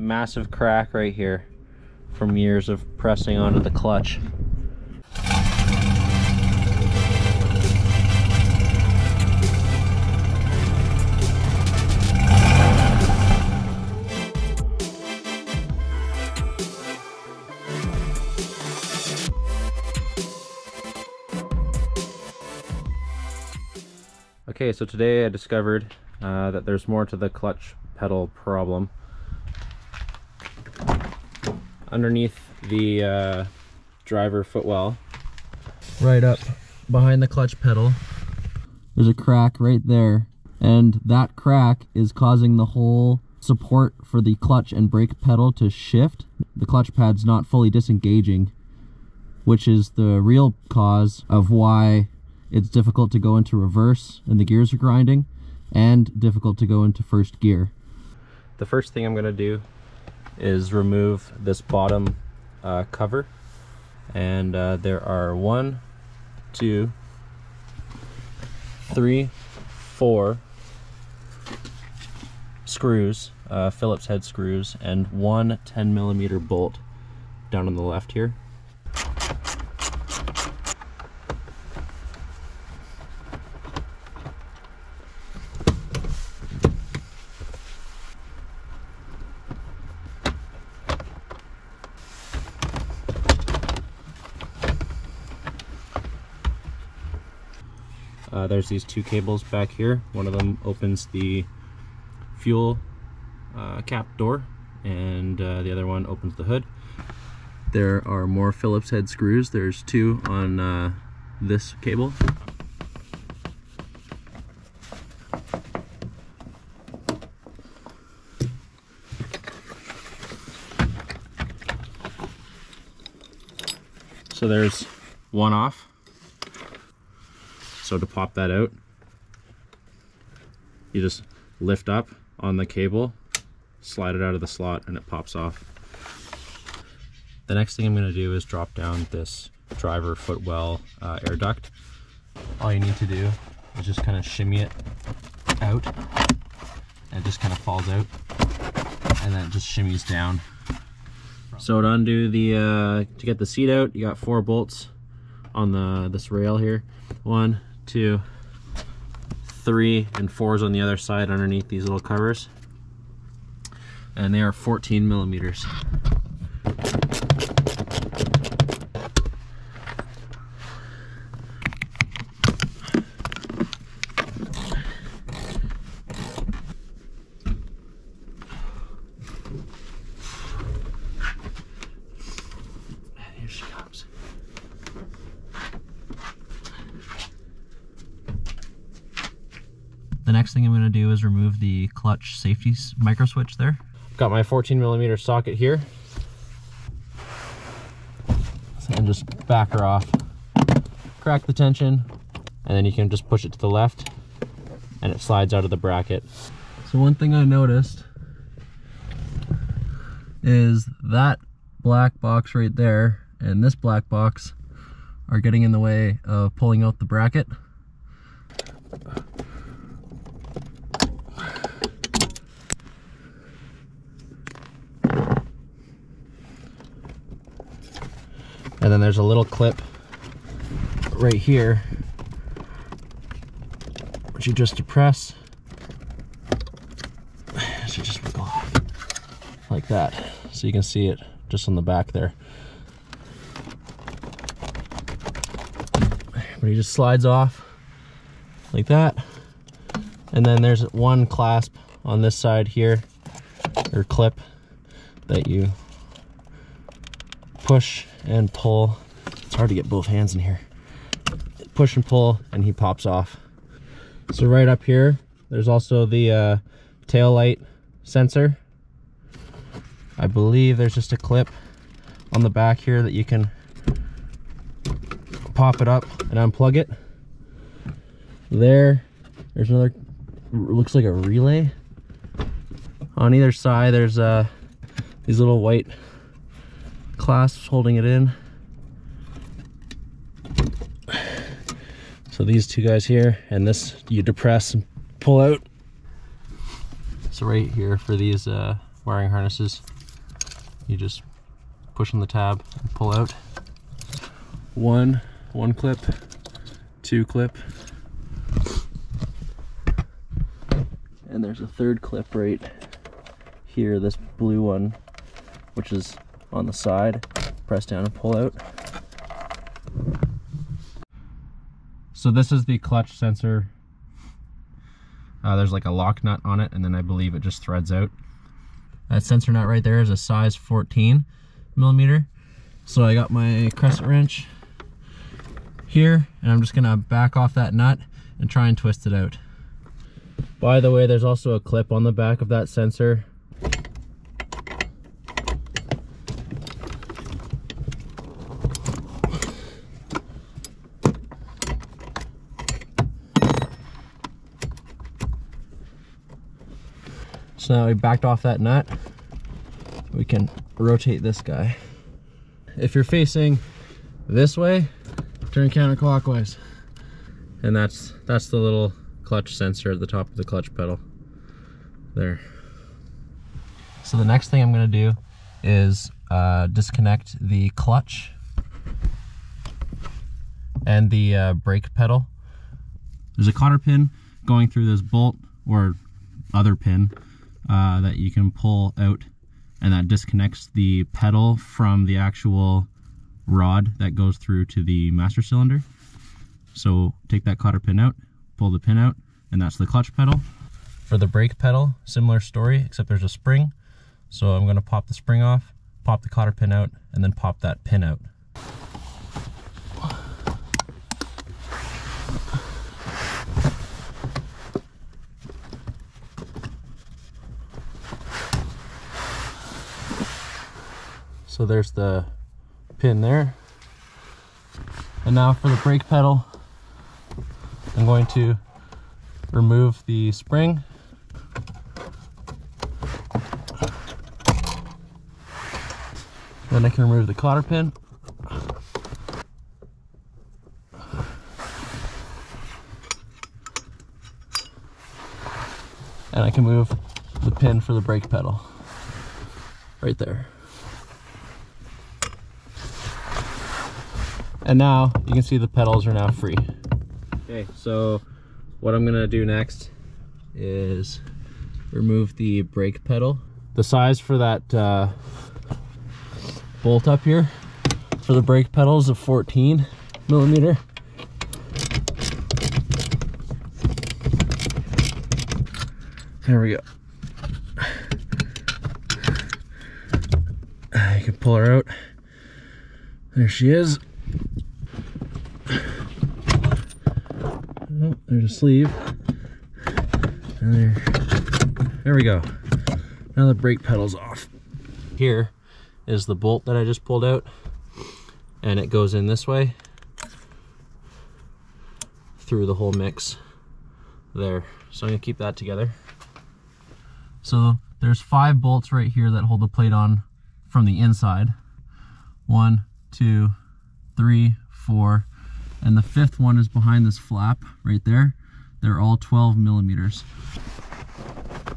massive crack right here from years of pressing onto the clutch. Okay, so today I discovered that there's more to the clutch pedal problem. Underneath the driver footwell, right up behind the clutch pedal, there's a crack right there, and that crack is causing the whole support for the clutch and brake pedal to shift. The clutch pad's not fully disengaging, which is the real cause of why it's difficult to go into reverse and the gears are grinding, and difficult to go into first gear. The first thing I'm going to do is remove this bottom cover, and there are 1, 2, 3, 4 screws, Phillips head screws, and one 10mm bolt down on the left here. There's these 2 cables back here. One of them opens the fuel cap door, and the other one opens the hood. There are more Phillips head screws. There's 2 on this cable. So there's one off. So to pop that out, you just lift up on the cable, slide it out of the slot, and it pops off. The next thing I'm going to do is drop down this driver footwell air duct. All you need to do is just kind of shimmy it out, and it just kind of falls out, and then it just shimmies down. So to undo the to get the seat out, you got 4 bolts on this rail here. 1, 2, 3, and 4's on the other side underneath these little covers, and they are 14mm. Here she comes. The next thing I'm going to do is remove the clutch safety micro switch there. Got my 14mm socket here, and just back her off, crack the tension, and then you can just push it to the left and it slides out of the bracket. So one thing I noticed is that black box right there and this black box are getting in the way of pulling out the bracket. And then there's a little clip right here, which you just depress. It should just wiggle off like that, so you can see it just on the back there. But he just slides off like that. And then there's one clasp on this side here, or clip, that you push and pull. It's hard to get both hands in here. Push and pull, and he pops off. So right up here, there's also the tail light sensor. I believe there's just a clip on the back here that you can pop it up and unplug it. There's another, looks like a relay. On either side, there's these little white clasps holding it in. So these 2 guys here, and this you depress and pull out. So right here for these wiring harnesses. You just push on the tab and pull out. One clip, 2 clip, and there's a 3rd clip right here, this blue one, which is on the side. Press down and pull out. So this is the clutch sensor. There's like a lock nut on it, and then I believe it just threads out. That sensor nut right there is a size 14 millimeter. So I got my crescent wrench here, and I'm just gonna back off that nut and try and twist it out. By the way, there's also a clip on the back of that sensor. So now we backed off that nut, we can rotate this guy. If you're facing this way, turn counterclockwise. And that's the little clutch sensor at the top of the clutch pedal. There. So the next thing I'm gonna do is disconnect the clutch and the brake pedal. There's a cotter pin going through this bolt or other pin that you can pull out, and that disconnects the pedal from the actual rod that goes through to the master cylinder. So take that cotter pin out, pull the pin out, and that's the clutch pedal. For the brake pedal, similar story, except there's a spring. So I'm going to pop the spring off, pop the cotter pin out, and then pop that pin out. So there's the pin there. And now for the brake pedal, I'm going to remove the spring. Then I can remove the cotter pin. And I can move the pin for the brake pedal right there. And now you can see the pedals are now free. Okay, so what I'm gonna do next is remove the brake pedal. The size for that bolt up here for the brake pedal is a 14 millimeter. There we go. You can pull her out. There she is. Oh, there's a sleeve. And there we go. Now the brake pedal's off. Here is the bolt that I just pulled out, and it goes in this way through the whole mix there. So I'm gonna keep that together. So there's 5 bolts right here that hold the plate on from the inside. 1, 2, 3, 4, and the 5th one is behind this flap right there. They're all 12 millimeters.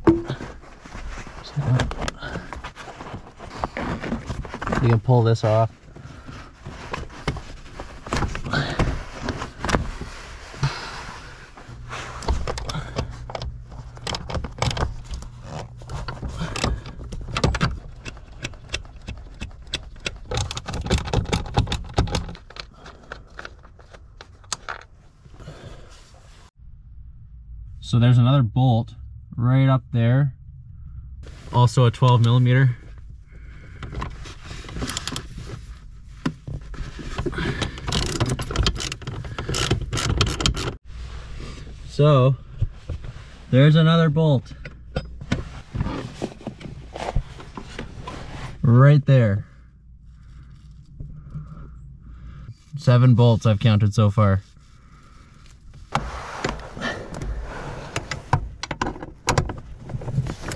So you can pull this off. So there's another bolt right up there, also a 12 millimeter. So there's another bolt right there. 7 bolts I've counted so far.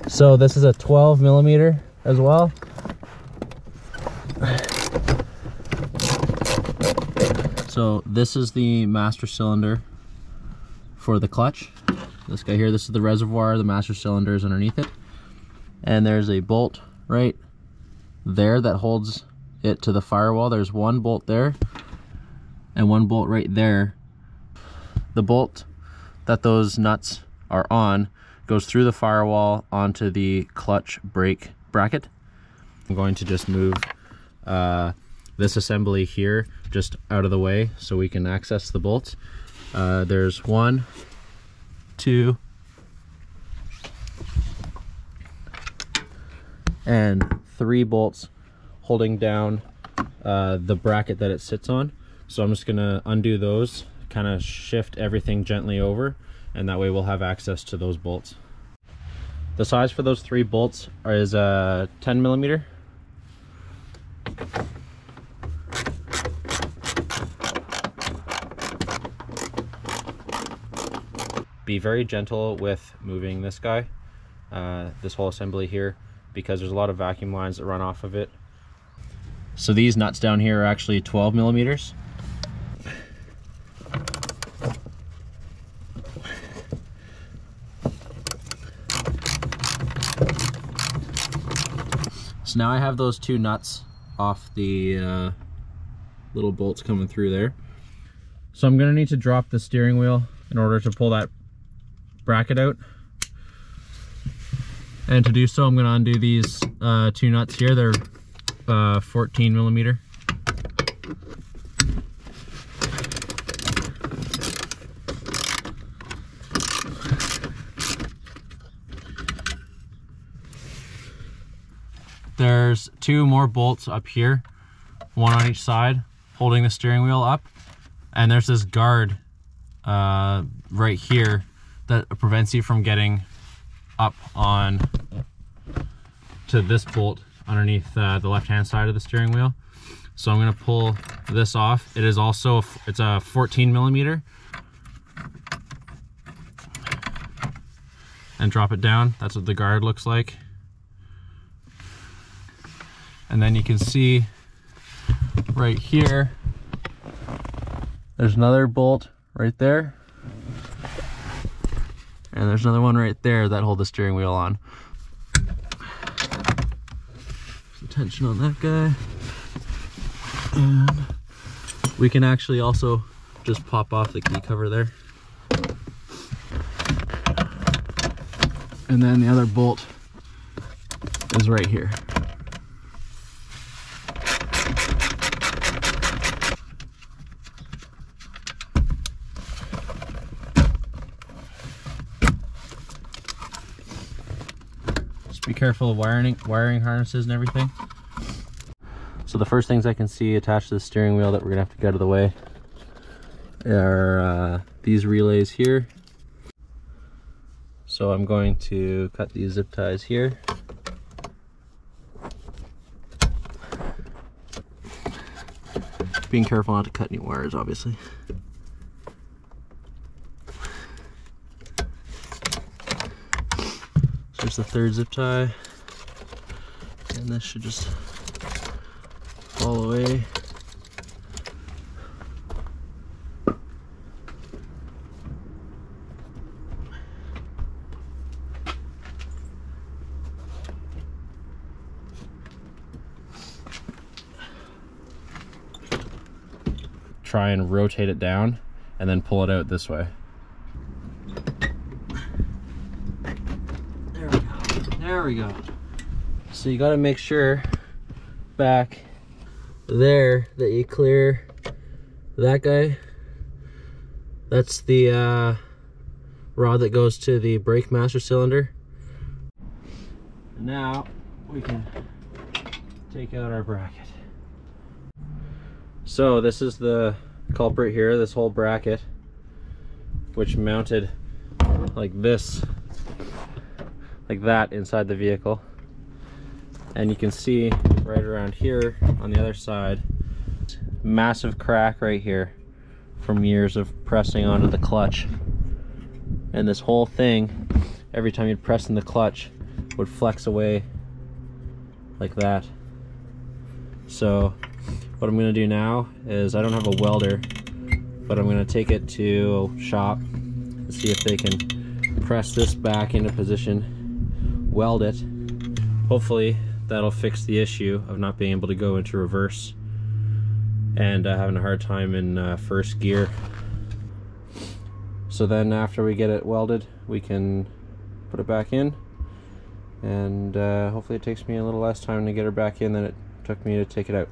So this is a 12 millimeter as well. So this is the master cylinder for the clutch. This guy here, this is the reservoir, the master cylinder is underneath it. and there's a bolt right there that holds it to the firewall. There's one bolt there and one bolt right there. The bolt that those nuts are on goes through the firewall onto the clutch brake bracket. I'm going to just move this assembly here just out of the way so we can access the bolts. There's 1, 2, and 3 bolts holding down the bracket that it sits on. So I'm just gonna undo those, kind of shift everything gently over, and that way we'll have access to those bolts. The size for those 3 bolts is 10 millimeter. Be very gentle with moving this guy, this whole assembly here, because there's a lot of vacuum lines that run off of it. So these nuts down here are actually 12 millimeters. So now I have those 2 nuts off the little bolts coming through there. So I'm gonna need to drop the steering wheel in order to pull that bracket out. And to do so, I'm gonna undo these 2 nuts here. They're 14 millimeter. There's 2 more bolts up here, 1 on each side, holding the steering wheel up. And there's this guard right here that prevents you from getting up on to this bolt underneath the left-hand side of the steering wheel. So I'm gonna pull this off. It is also, it's a 14 millimeter. And drop it down. That's what the guard looks like. And then you can see right here, there's another bolt right there. And there's another one right there that hold the steering wheel on. Some tension on that guy. And we can actually also just pop off the key cover there. And then the other bolt is right here. Be careful of wiring harnesses and everything. So the first things I can see attached to the steering wheel that we're gonna have to get out of the way are these relays here. So I'm going to cut these zip ties here. Being careful not to cut any wires, obviously. There's the 3rd zip tie, and this should just fall away. Try and rotate it down and then pull it out this way. There we go. So you got to make sure back there that you clear that guy. That's the rod that goes to the brake master cylinder. Now we can take out our bracket. So this is the culprit here, this whole bracket, which mounted like this, like that inside the vehicle. And you can see right around here on the other side, massive crack right here from years of pressing onto the clutch. And this whole thing, every time you'd press in the clutch, would flex away like that. So what I'm gonna do now is, I don't have a welder, but I'm gonna take it to a shop and see if they can press this back into position, weld it, hopefully that'll fix the issue of not being able to go into reverse and having a hard time in first gear. So then after we get it welded, we can put it back in, and hopefully it takes me a little less time to get her back in than it took me to take it out.